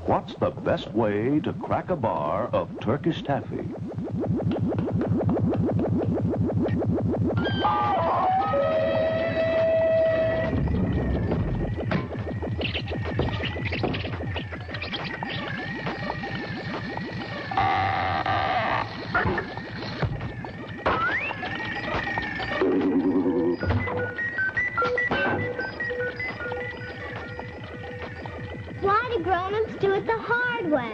What's the best way to crack a bar of Turkish taffy? Why do grown-ups do it the hard way?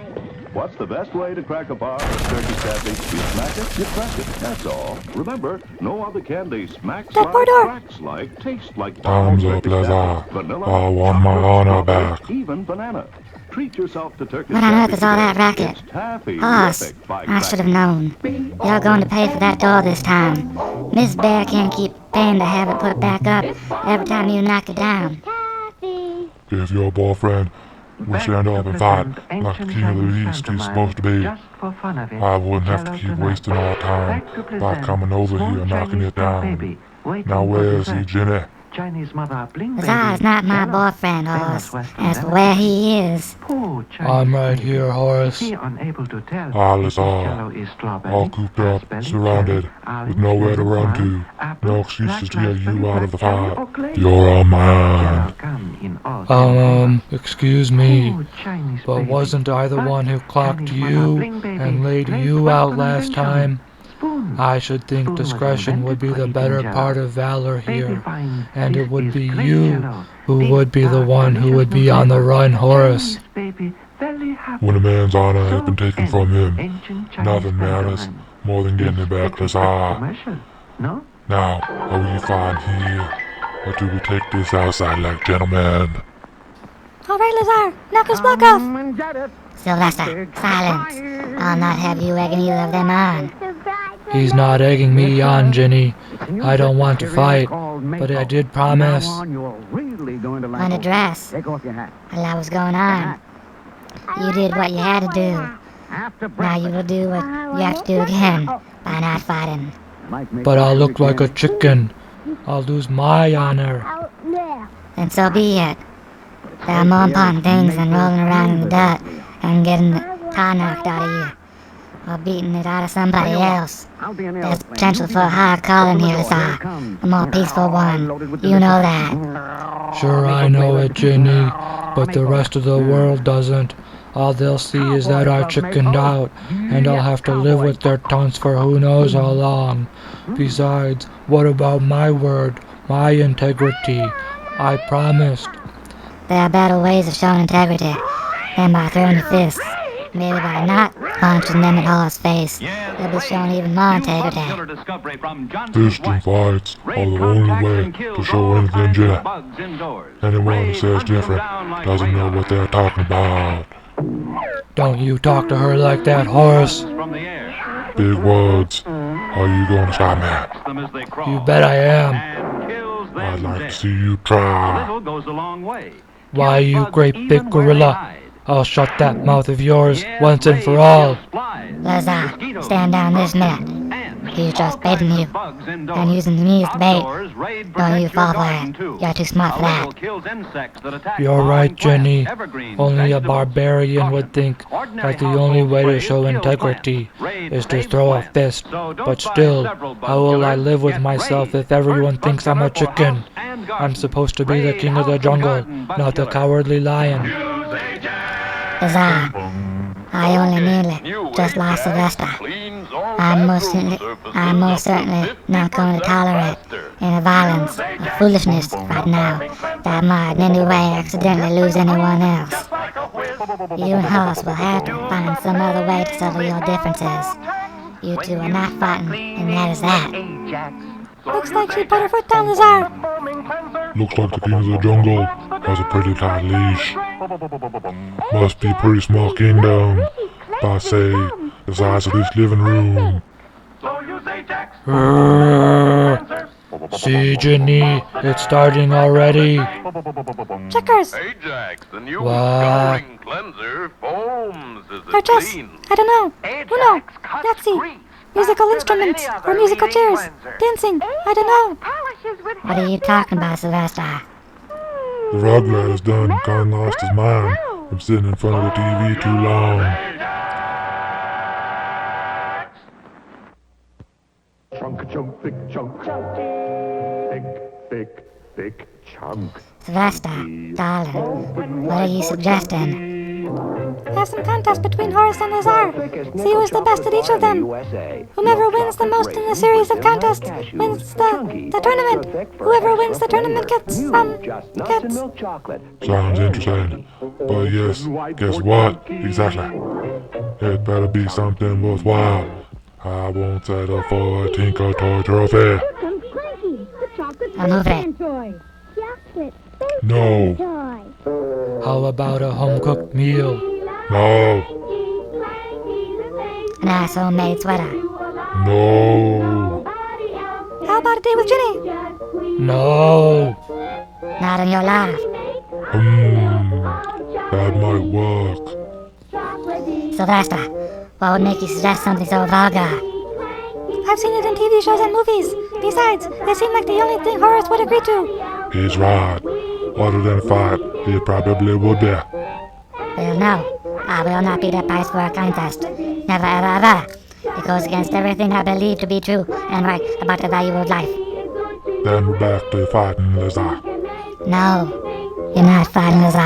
What's the best way to crack a bar of Turkish taffy? You smack it, you crack it, that's all. Remember, no other candy smacks like, cracks like, tastes like Time's up, Lazar. I want my honor back. Even banana. Treat yourself to Turkish What on earth is all that racket? It's taffy. Horace, I should have known. You're going to pay for that door this time. Miss Bear can't keep paying to have it put back up every time you knock it down. Taffy. If your boyfriend will stand up and fight like the king of the East he's supposed to be, I wouldn't have to keep wasting our time by coming over here and knocking it down. Now where is he, Ginny? Lazar is not my boyfriend, Horace. As for where he is, I'm right here, Horace. Lazar, all cooped up, surrounded, with nowhere to run to, no excuses to get you out of the fight. You're on my hand. Excuse me, but wasn't I the one who clocked you and laid you out last time? I should think discretion would be the better part of valor here, and it would be you who would be the one who would be on the run, Horace. When a man's honor has been taken from him, nothing matters more than getting it back, Lazar. Now, are we fine here, or do we take this outside like gentlemen? all right, Lazar, knock his block off. Sylvester, silence. I'll not have you egging either of them on. He's not egging me on, Ginny. I don't want to fight, but I did promise. On the dress. While I was going on, you did what you had to do. Now you will do what you have to do again by not fighting. But I'll look like a chicken. I'll lose my honor. Then so be it. There are more important things than rolling around in the dirt and getting the tar knocked out of you, or beating it out of somebody else. There's potential for a higher calling here, Lazar. A more peaceful one. You know that. Sure, I know it, Ginny, but the rest of the world doesn't. All they'll see is that I chickened out, and I'll have to live with their taunts for who knows how long. Besides, what about my word, my integrity? I promised. There are better ways of showing integrity than by throwing your fists. Maybe by not launching them at Horace's face, they'll be showing even more integrity. Fists and fights are the only way to show anything, Ginny. Anyone who says different doesn't know what they're talking about. Don't you talk to her like that, Horace. Big words. Are you going to stop me? You bet I am. I'd like to see you try. Why, you great big gorilla. I'll shut that mouth of yours once and for all. Lazar, stand down this minute. He's just baiting you and using me as the bait. Don't you fall for it. You're too smart for that. You're right, Ginny. Only a barbarian would think that the only way to show integrity is to throw a fist. But still, how will I live with myself if everyone thinks I'm a chicken? I'm supposed to be the king of the jungle, not the cowardly lion. Lazar, I only nearly, just like Sylvester. I'm most certainly not going to tolerate any violence or foolishness right now that might in any way accidentally lose anyone else. You and Horace will have to find some other way to settle your differences. You two are not fighting, and that is that. Looks like she put her foot down, Lazar. Looks like the king of the jungle has a pretty tight leash. Must be a pretty small kingdom, by say, the size of this living room. See, Ginny, it's starting already. Checkers. What? Or chess. I don't know. Uno. Yahtzee. Musical instruments or musical chairs. Dancing. I don't know. What are you talking about, Sylvester? The rugrat has done kinda lost his mind from sitting in front of the TV too long. Chunk, chunk, big chunk. Big chunk. Sylvester, darling, what are you suggesting? Have some contest between Horace and Lazar. See who's the best at each of them. Whomever wins the most in the series of contests wins the tournament. Whoever wins the tournament gets. Sounds interesting. But yes, guess what? Exactly. It better be something worthwhile. I won't settle for a Tinker Toy trophy. I'll move it. No. How about a home-cooked meal? No. An nice homemade sweater. No. How about a date with Ginny? No. Not in your life. That might work. Sylvester, what would make you suggest something so vulgar? I've seen it in TV shows and movies. Besides, they seem like the only thing Horace would agree to. He's right. Other than a fight, it probably would be. Well, no. I will not be the prize for a contest. Never, ever, ever. It goes against everything I believe to be true and right about the value of life. Then we're back to fighting, Lazar. No, you're not fighting, Lazar.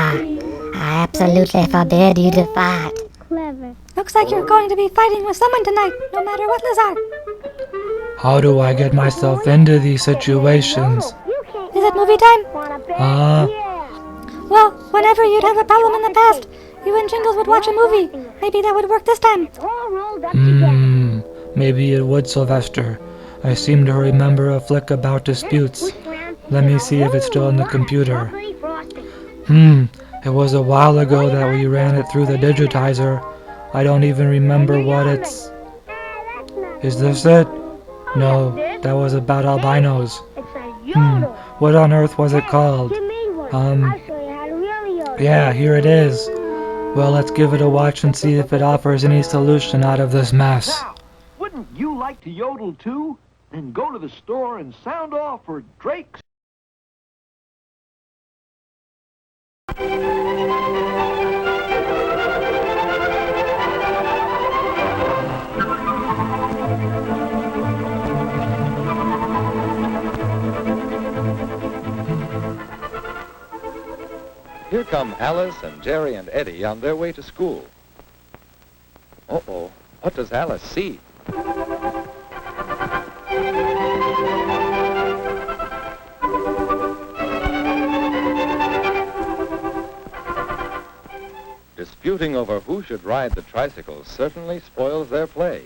I absolutely forbid you to fight. Clever. Looks like you're going to be fighting with someone tonight, no matter what, Lazar. How do I get myself into these situations? Is it movie time? Well, whenever you'd have a problem in the past, you and Jingles would watch a movie. Maybe that would work this time. Maybe it would, Sylvester. I seem to remember a flick about disputes. Let me see if it's still on the computer. It was a while ago that we ran it through the digitizer. I don't even remember what it's... Is this it? No, that was about albinos. What on earth was it called? Yeah, here it is. Well, let's give it a watch and see if it offers any solution out of this mess. Now, wouldn't you like to yodel too? Then go to the store and sound off for Drake's. Here come Alice and Jerry and Eddie on their way to school. Uh-oh, what does Alice see? Disputing over who should ride the tricycle certainly spoils their play.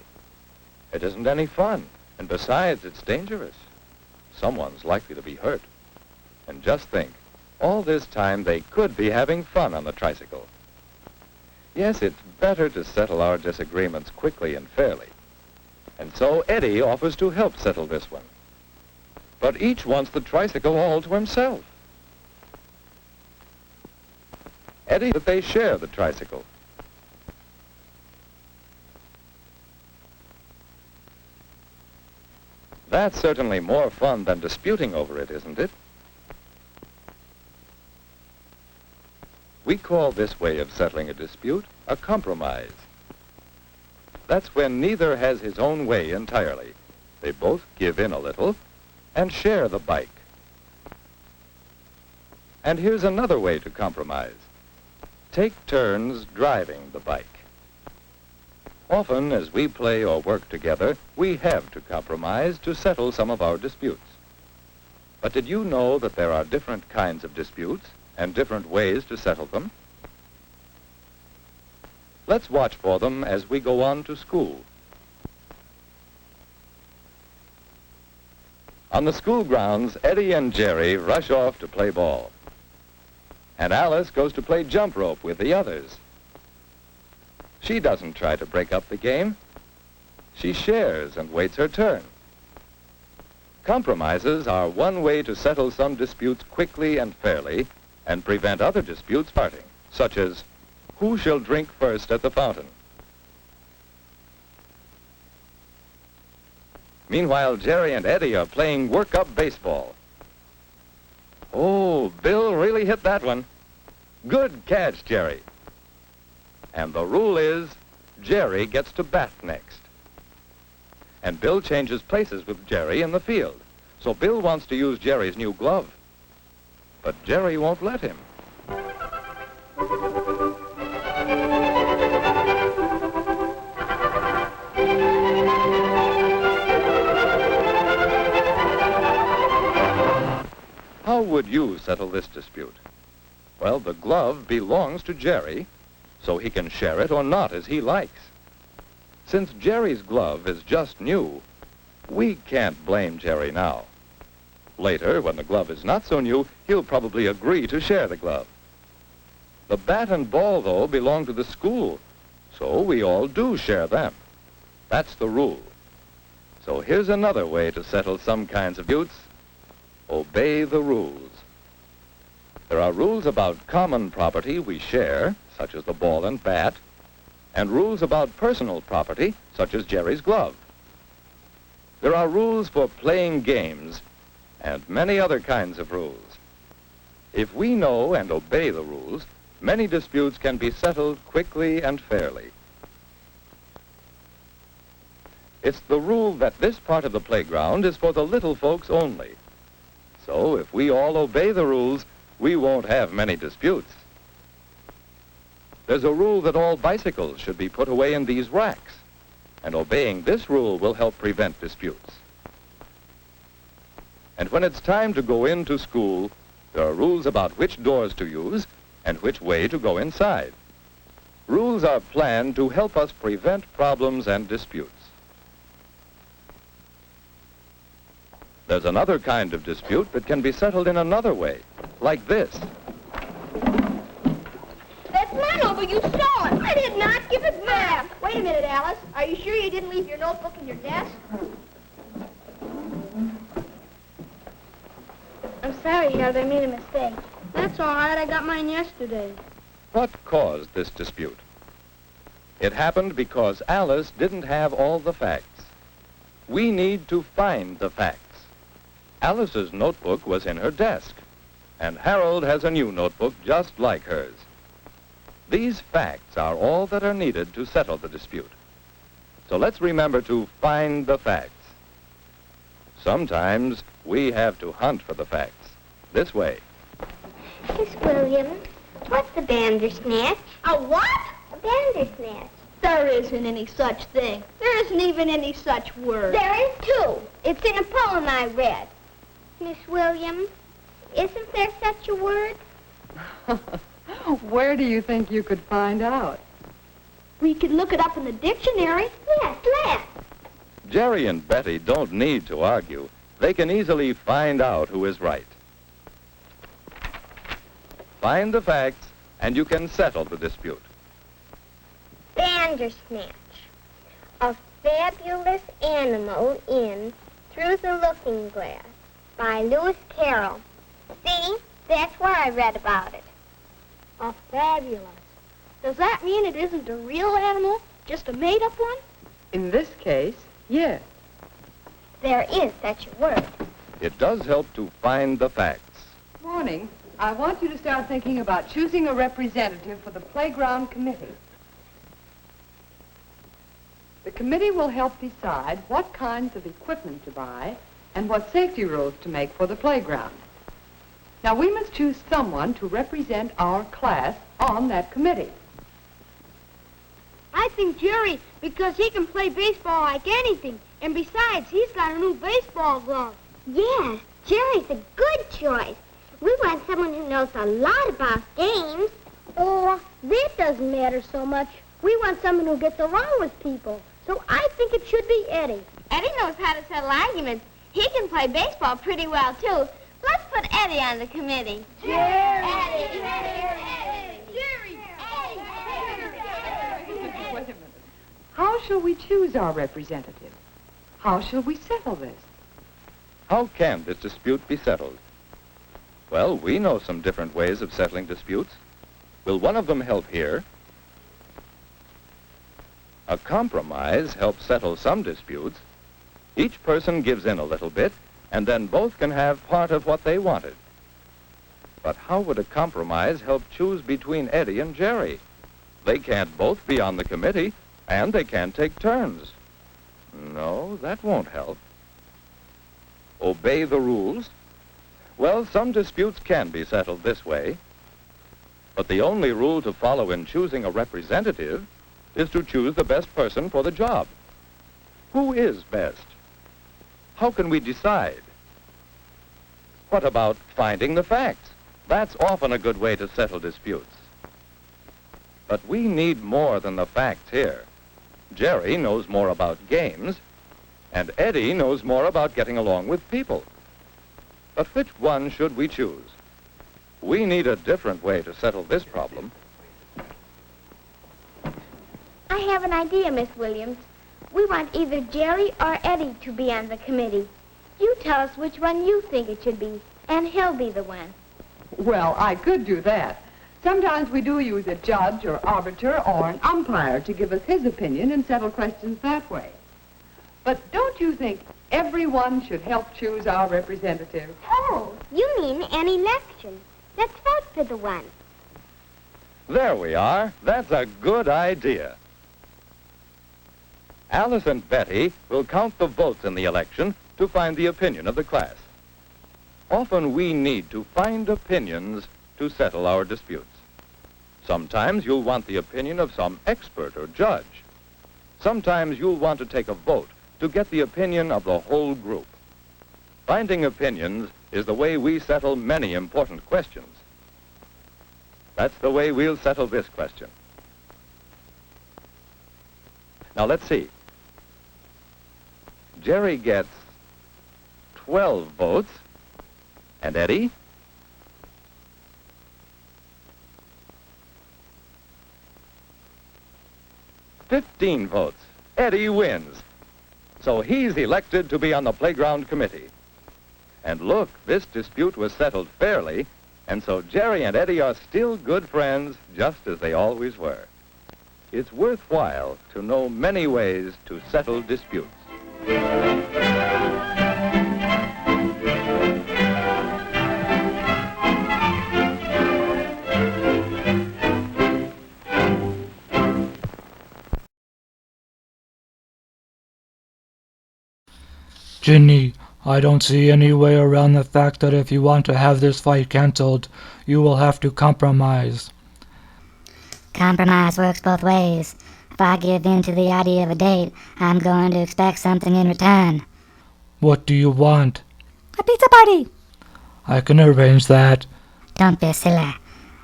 It isn't any fun, and besides, it's dangerous. Someone's likely to be hurt. And just think, all this time they could be having fun on the tricycle. Yes, it's better to settle our disagreements quickly and fairly. And so Eddie offers to help settle this one. But each wants the tricycle all to himself. Eddie, that they share the tricycle. That's certainly more fun than disputing over it, isn't it? We call this way of settling a dispute a compromise. That's when neither has his own way entirely. They both give in a little and share the bike. And here's another way to compromise. Take turns driving the bike. Often, as we play or work together, we have to compromise to settle some of our disputes. But did you know that there are different kinds of disputes and different ways to settle them? Let's watch for them as we go on to school. On the school grounds, Eddie and Jerry rush off to play ball. And Alice goes to play jump rope with the others. She doesn't try to break up the game. She shares and waits her turn. Compromises are one way to settle some disputes quickly and fairly and prevent other disputes starting, such as, who shall drink first at the fountain? Meanwhile, Jerry and Eddie are playing work-up baseball. Oh, Bill really hit that one. Good catch, Jerry. And the rule is, Jerry gets to bat next. And Bill changes places with Jerry in the field. So Bill wants to use Jerry's new glove. But Jerry won't let him. How would you settle this dispute? Well, the glove belongs to Jerry, so he can share it or not as he likes. Since Jerry's glove is just new, we can't blame Jerry now. Later, when the glove is not so new, he'll probably agree to share the glove. The bat and ball, though, belong to the school, so we all do share them. That's the rule. So here's another way to settle some kinds of disputes. Obey the rules. There are rules about common property we share, such as the ball and bat, and rules about personal property, such as Jerry's glove. There are rules for playing games, and many other kinds of rules. If we know and obey the rules, many disputes can be settled quickly and fairly. It's the rule that this part of the playground is for the little folks only. So if we all obey the rules, we won't have many disputes. There's a rule that all bicycles should be put away in these racks, and obeying this rule will help prevent disputes. And when it's time to go into school, there are rules about which doors to use and which way to go inside. Rules are planned to help us prevent problems and disputes. There's another kind of dispute that can be settled in another way, like this. That's my notebook. You stole it. I did not. Give it back. Wait a minute, Alice. Are you sure you didn't leave your notebook in your desk? I'm sorry, Harold. I made a mistake. That's all right. I got mine yesterday. What caused this dispute? It happened because Alice didn't have all the facts. We need to find the facts. Alice's notebook was in her desk, and Harold has a new notebook just like hers. These facts are all that are needed to settle the dispute. So let's remember to find the facts. Sometimes we have to hunt for the facts. This way. Miss Williams, what's the bandersnatch? A what? A bandersnatch. There isn't any such thing. There isn't even any such word. There is too. It's in a poem I read. Miss Williams, isn't there such a word? Where do you think you could find out? We could look it up in the dictionary. Yes, let's. Jerry and Betty don't need to argue. They can easily find out who is right. Find the facts, and you can settle the dispute. Bandersnatch. A fabulous animal in Through the Looking Glass by Lewis Carroll. See? That's where I read about it. A fabulous. Does that mean it isn't a real animal, just a made-up one? In this case, yes. There is such a word. It does help to find the facts. Morning. I want you to start thinking about choosing a representative for the playground committee. The committee will help decide what kinds of equipment to buy and what safety rules to make for the playground. Now, we must choose someone to represent our class on that committee. I I think Jerry, because he can play baseball like anything. And besides, he's got a new baseball glove. Yeah, Jerry's a good choice. We want someone who knows a lot about games. Oh, that doesn't matter so much. We want someone who gets along with people. So I think it should be Eddie. Eddie knows how to settle arguments. He can play baseball pretty well, too. Let's put Eddie on the committee. Jerry! Eddie! Jerry! Wait a minute. How shall we choose our representative? How shall we settle this? How can this dispute be settled? Well, we know some different ways of settling disputes. Will one of them help here? A compromise helps settle some disputes. Each person gives in a little bit, and then both can have part of what they wanted. But how would a compromise help choose between Eddie and Jerry? They can't both be on the committee, and they can't take turns. No, that won't help. Obey the rules? Well, some disputes can be settled this way. But the only rule to follow in choosing a representative is to choose the best person for the job. Who is best? How can we decide? What about finding the facts? That's often a good way to settle disputes. But we need more than the facts here. Jerry knows more about games, and Eddie knows more about getting along with people. But which one should we choose? We need a different way to settle this problem. I have an idea, Miss Williams. We want either Jerry or Eddie to be on the committee. You tell us which one you think it should be, and he'll be the one. Well, I could do that. Sometimes we do use a judge or arbiter or an umpire to give us his opinion and settle questions that way. But don't you think everyone should help choose our representative? Oh, you mean an election. Let's vote for the one. There we are. That's a good idea. Alice and Betty will count the votes in the election to find the opinion of the class. Often we need to find opinions to settle our disputes. Sometimes you'll want the opinion of some expert or judge. Sometimes you'll want to take a vote to get the opinion of the whole group. Finding opinions is the way we settle many important questions. That's the way we'll settle this question. Now let's see. Jerry gets 12 votes, and Eddie? $15 votes. Eddie wins. So he's elected to be on the playground committee. And look, this dispute was settled fairly, and so Jerry and Eddie are still good friends, just as they always were. It's worthwhile to know many ways to settle disputes. Ginny, I don't see any way around the fact that if you want to have this fight cancelled, you will have to compromise. Compromise works both ways. If I give in to the idea of a date, I'm going to expect something in return. What do you want? A pizza party. I can arrange that. Don't be silly.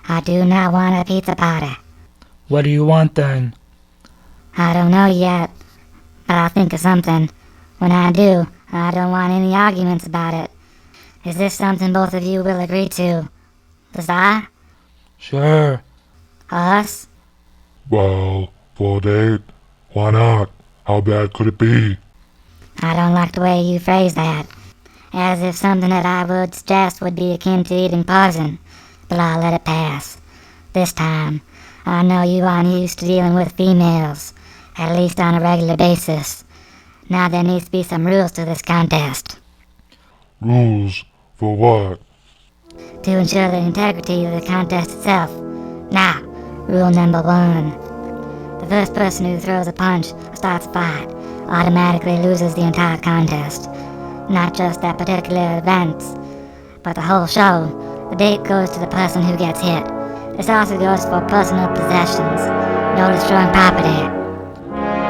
I do not want a pizza party. What do you want then? I don't know yet, but I'll think of something. When I do, I don't want any arguments about it. Is this something both of you will agree to? Lazar? Sure. Us? Well, for a date, why not? How bad could it be? I don't like the way you phrase that. As if something that I would suggest would be akin to eating poison. But I'll let it pass. This time, I know you aren't used to dealing with females, at least on a regular basis. Now there needs to be some rules to this contest. Rules? For what? To ensure the integrity of the contest itself. Now, rule number 1. The first person who throws a punch or starts a fight automatically loses the entire contest. Not just that particular event, but the whole show. The date goes to the person who gets hit. This also goes for personal possessions. No destroying property.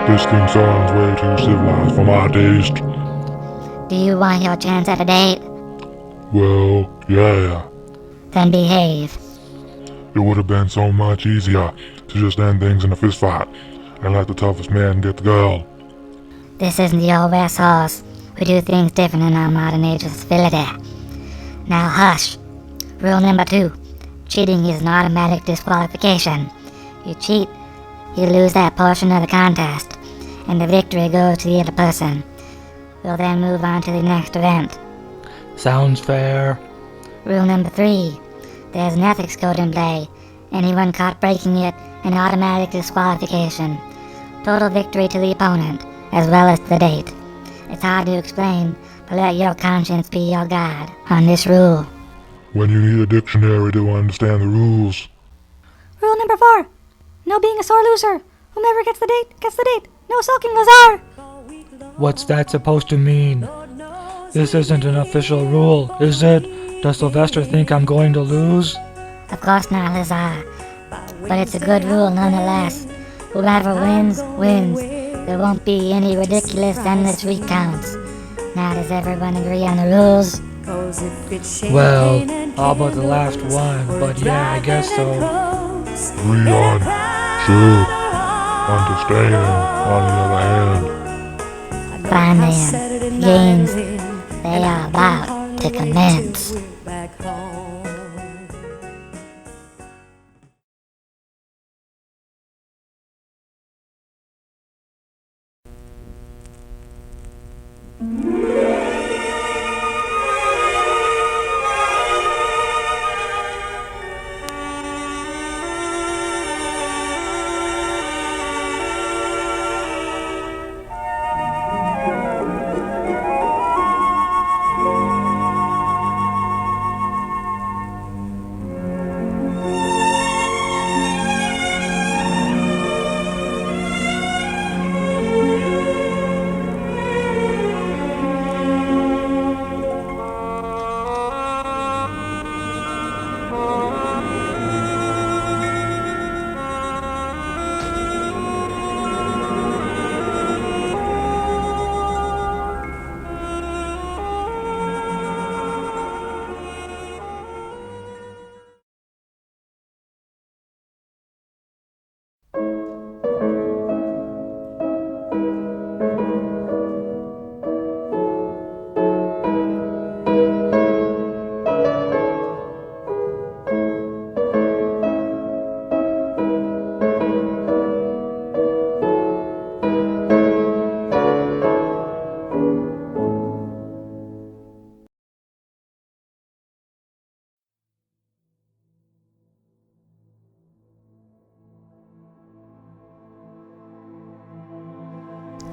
This thing sounds way too civilized for my taste. Do you want your chance at a date? Well, yeah. Then behave. It would have been so much easier to just end things in a fist fight and let the toughest man get the girl. This isn't the old West Horse. We do things different in our modern age of civility. Now hush. Rule number 2. Cheating is an automatic disqualification. You cheat, you lose that portion of the contest, and the victory goes to the other person. We'll then move on to the next event. Sounds fair. Rule number 3. There's an ethics code in play. Anyone caught breaking it, an automatic disqualification. Total victory to the opponent, as well as the date. It's hard to explain, but let your conscience be your guide on this rule. When you need a dictionary to understand the rules. Rule number 4. No being a sore loser. Whomever gets the date, gets the date. No sulking, Lazar. What's that supposed to mean? This isn't an official rule, is it? Does Sylvester think I'm going to lose? Of course not, Lazar. But it's a good rule nonetheless. Whoever wins, wins. There won't be any ridiculous endless recounts. Now does everyone agree on the rules? Well, all but the last one, but yeah, I guess so. Agree on. Sure. Understand, on the other hand. Fine then. Games, they are about to commence.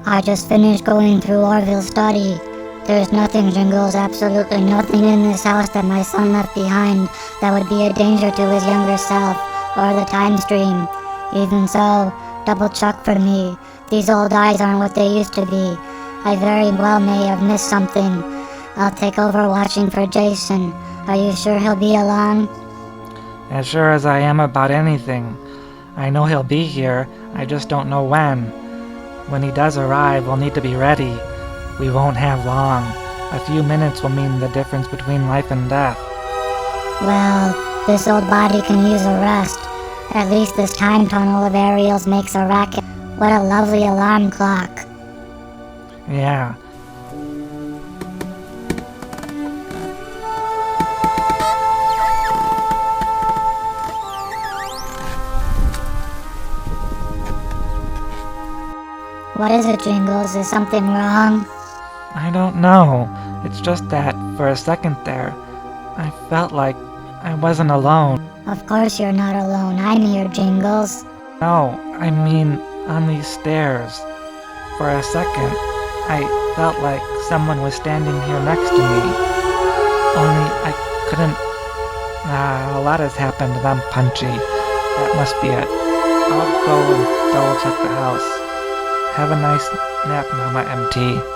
I just finished going through Orville's study. There's nothing, Jingles, absolutely nothing in this house that my son left behind that would be a danger to his younger self or the time stream. Even so, double check for me. These old eyes aren't what they used to be. I very well may have missed something. I'll take over watching for Jason. Are you sure he'll be along? As sure as I am about anything. I know he'll be here, I just don't know when. When he does arrive, we'll need to be ready. We won't have long. A few minutes will mean the difference between life and death. Well, this old body can use a rest. At least this time tunnel of Ariel's makes a racket. What a lovely alarm clock. Yeah. What is it, Jingles? Is something wrong? I don't know. It's just that, for a second there, I felt like I wasn't alone. Of course you're not alone. I'm here, Jingles. No, I mean on these stairs. For a second, I felt like someone was standing here next to me. Only I couldn't... a lot has happened and I'm punchy. That must be it. I'll go and double check the house. Have a nice nap, Mama M.T.